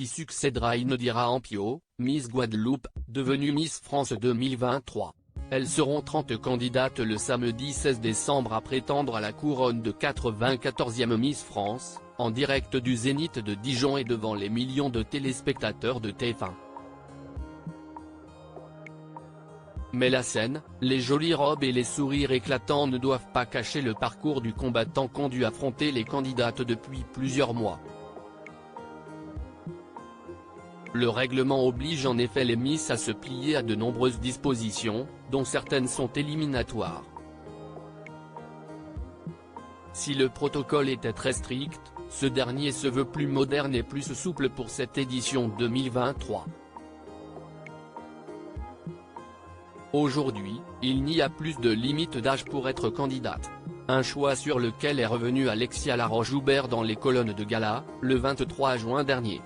qui succédera Inodira Ampio, Miss Guadeloupe, devenue Miss France 2023. Elles seront 30 candidates le samedi 16 décembre à prétendre à la couronne de 94e Miss France, en direct du Zénith de Dijon et devant les millions de téléspectateurs de TF1. Mais la scène, les jolies robes et les sourires éclatants ne doivent pas cacher le parcours du combattant qu'ont dû affronter les candidates depuis plusieurs mois. Le règlement oblige en effet les Miss à se plier à de nombreuses dispositions, dont certaines sont éliminatoires. Si le protocole était très strict, ce dernier se veut plus moderne et plus souple pour cette édition 2023. Aujourd'hui, il n'y a plus de limite d'âge pour être candidate. Un choix sur lequel est revenue Alexia Laroche-Joubert dans les colonnes de gala, le 23 juin dernier.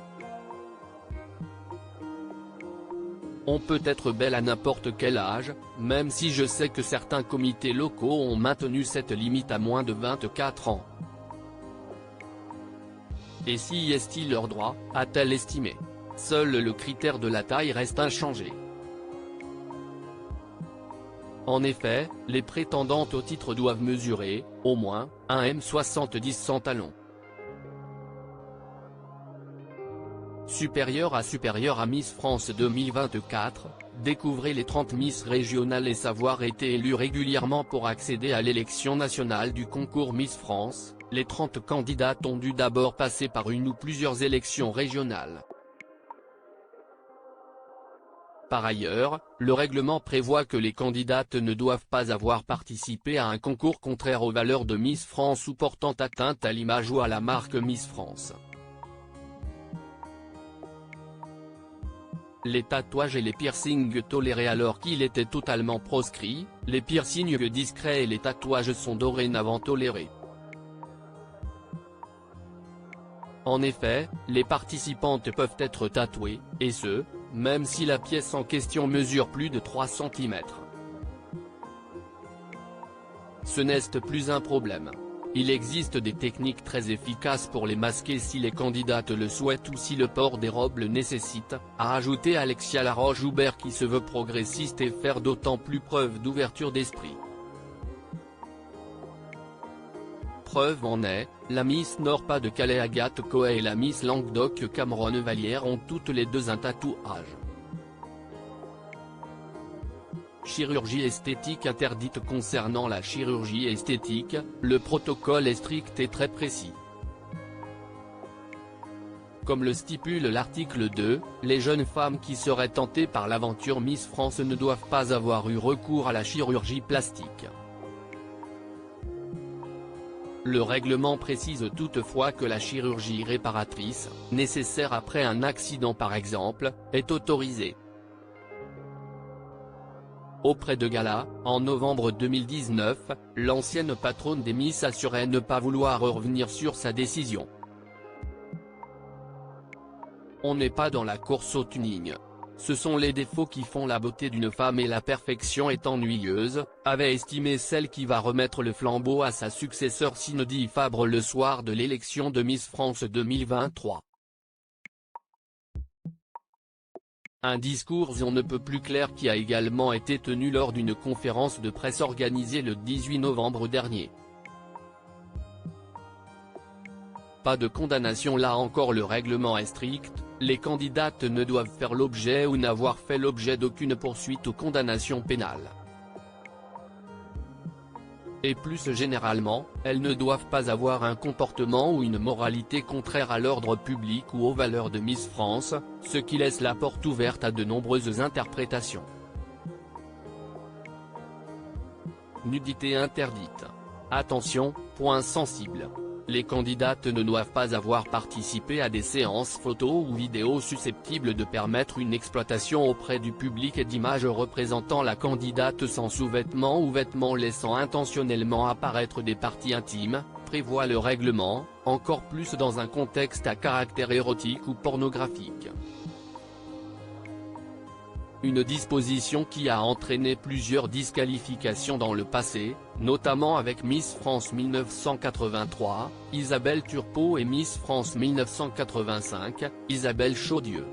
On peut être belle à n'importe quel âge, même si je sais que certains comités locaux ont maintenu cette limite à moins de 24 ans. Et si est-il leur droit, a-t-elle estimé. Seul le critère de la taille reste inchangé. En effet, les prétendantes au titre doivent mesurer, au moins, 1,70 m sans talons. Supérieur à Miss France 2024, découvrez les 30 Miss régionales et savoir été élues régulièrement pour accéder à l'élection nationale du concours Miss France. Les 30 candidates ont dû d'abord passer par une ou plusieurs élections régionales. Par ailleurs, le règlement prévoit que les candidates ne doivent pas avoir participé à un concours contraire aux valeurs de Miss France ou portant atteinte à l'image ou à la marque Miss France. Les tatouages et les piercings tolérés alors qu'il était totalement proscrit, les piercings discrets et les tatouages sont dorénavant tolérés. En effet, les participantes peuvent être tatouées, et ce, même si la pièce en question mesure plus de 3 cm. Ce n'est plus un problème. Il existe des techniques très efficaces pour les masquer si les candidates le souhaitent ou si le port des robes le nécessite, a ajouté Alexia Laroche-Joubert qui se veut progressiste et faire d'autant plus preuve d'ouverture d'esprit. Preuve en est, la Miss Nord-Pas-de-Calais Agathe Coët et la Miss Languedoc Cameron Vallière ont toutes les deux un tatouage. Chirurgie esthétique interdite. Concernant la chirurgie esthétique, le protocole est strict et très précis. Comme le stipule l'article 2, les jeunes femmes qui seraient tentées par l'aventure Miss France ne doivent pas avoir eu recours à la chirurgie plastique. Le règlement précise toutefois que la chirurgie réparatrice, nécessaire après un accident par exemple, est autorisée. Auprès de gala, en novembre 2019, l'ancienne patronne des Miss assurait ne pas vouloir revenir sur sa décision. On n'est pas dans la course au tuning. Ce sont les défauts qui font la beauté d'une femme et la perfection est ennuyeuse, avait estimé celle qui va remettre le flambeau à sa successeur Cindy Fabre le soir de l'élection de Miss France 2023. Un discours on ne peut plus clair qui a également été tenu lors d'une conférence de presse organisée le 18 novembre dernier. Pas de condamnation là encore, le règlement est strict, les candidates ne doivent faire l'objet ou n'avoir fait l'objet d'aucune poursuite ou condamnation pénale. Et plus généralement, elles ne doivent pas avoir un comportement ou une moralité contraire à l'ordre public ou aux valeurs de Miss France, ce qui laisse la porte ouverte à de nombreuses interprétations. Nudité interdite. Attention, point sensible. Les candidates ne doivent pas avoir participé à des séances photos ou vidéos susceptibles de permettre une exploitation auprès du public et d'images représentant la candidate sans sous-vêtements ou vêtements laissant intentionnellement apparaître des parties intimes, prévoit le règlement, encore plus dans un contexte à caractère érotique ou pornographique. Une disposition qui a entraîné plusieurs disqualifications dans le passé, notamment avec Miss France 1983, Isabelle Turpot et Miss France 1985, Isabelle Chaudieu.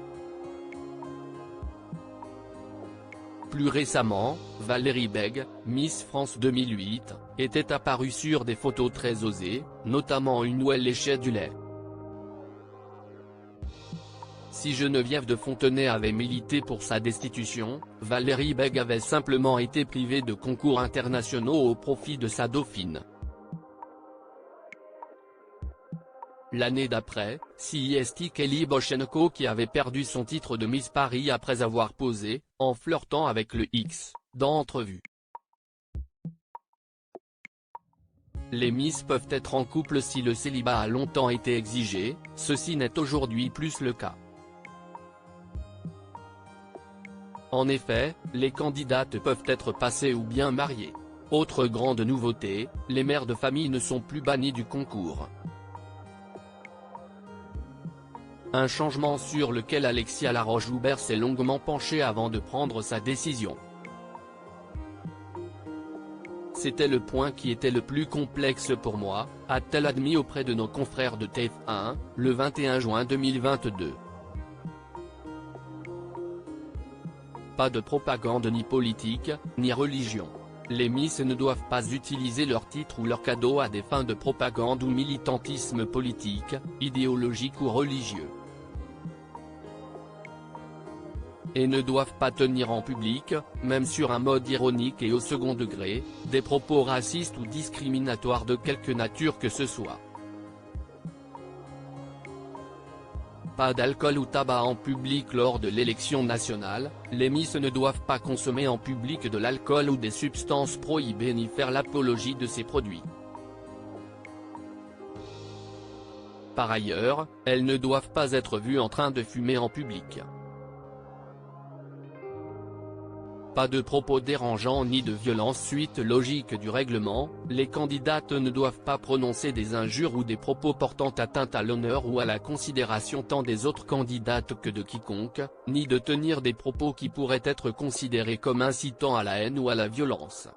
Plus récemment, Valérie Bègue, Miss France 2008, était apparue sur des photos très osées, notamment une où elle léchait du lait. Si Geneviève de Fontenay avait milité pour sa destitution, Valérie Bègue avait simplement été privée de concours internationaux au profit de sa dauphine. L'année d'après, c'est Kelly Bochenko qui avait perdu son titre de Miss Paris après avoir posé, en flirtant avec le X, dans Entrevue. Les Miss peuvent être en couple si le célibat a longtemps été exigé, ceci n'est aujourd'hui plus le cas. En effet, les candidates peuvent être passées ou bien mariées. Autre grande nouveauté, les mères de famille ne sont plus bannies du concours. Un changement sur lequel Alexia Laroche-Joubert s'est longuement penchée avant de prendre sa décision. C'était le point qui était le plus complexe pour moi, a-t-elle admis auprès de nos confrères de TF1, le 21 juin 2022. Pas de propagande ni politique, ni religion. Les Miss ne doivent pas utiliser leur titre ou leur cadeau à des fins de propagande ou militantisme politique, idéologique ou religieux. Et ne doivent pas tenir en public, même sur un mode ironique et au second degré, des propos racistes ou discriminatoires de quelque nature que ce soit. Pas d'alcool ou tabac en public lors de l'élection nationale, les Miss ne doivent pas consommer en public de l'alcool ou des substances prohibées ni faire l'apologie de ces produits. Par ailleurs, elles ne doivent pas être vues en train de fumer en public. Pas de propos dérangeants ni de violence. Suite logique du règlement, les candidates ne doivent pas prononcer des injures ou des propos portant atteinte à l'honneur ou à la considération tant des autres candidates que de quiconque, ni de tenir des propos qui pourraient être considérés comme incitant à la haine ou à la violence.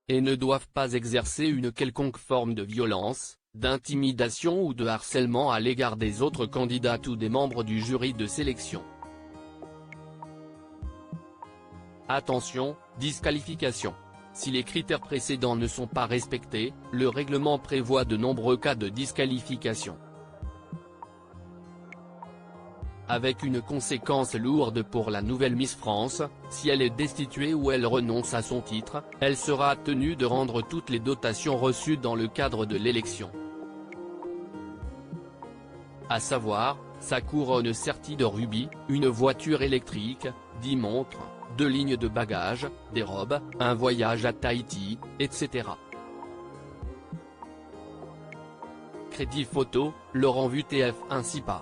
Et ne doivent pas exercer une quelconque forme de violence, d'intimidation ou de harcèlement à l'égard des autres candidates ou des membres du jury de sélection. Attention, disqualification. Si les critères précédents ne sont pas respectés, le règlement prévoit de nombreux cas de disqualification. Avec une conséquence lourde pour la nouvelle Miss France, si elle est destituée ou elle renonce à son titre, elle sera tenue de rendre toutes les dotations reçues dans le cadre de l'élection. À savoir, sa couronne sertie de rubis, une voiture électrique, 10 montres, 2 lignes de bagages, des robes, un voyage à Tahiti, etc. Crédit photo, Laurent Vu TF1 SIPA.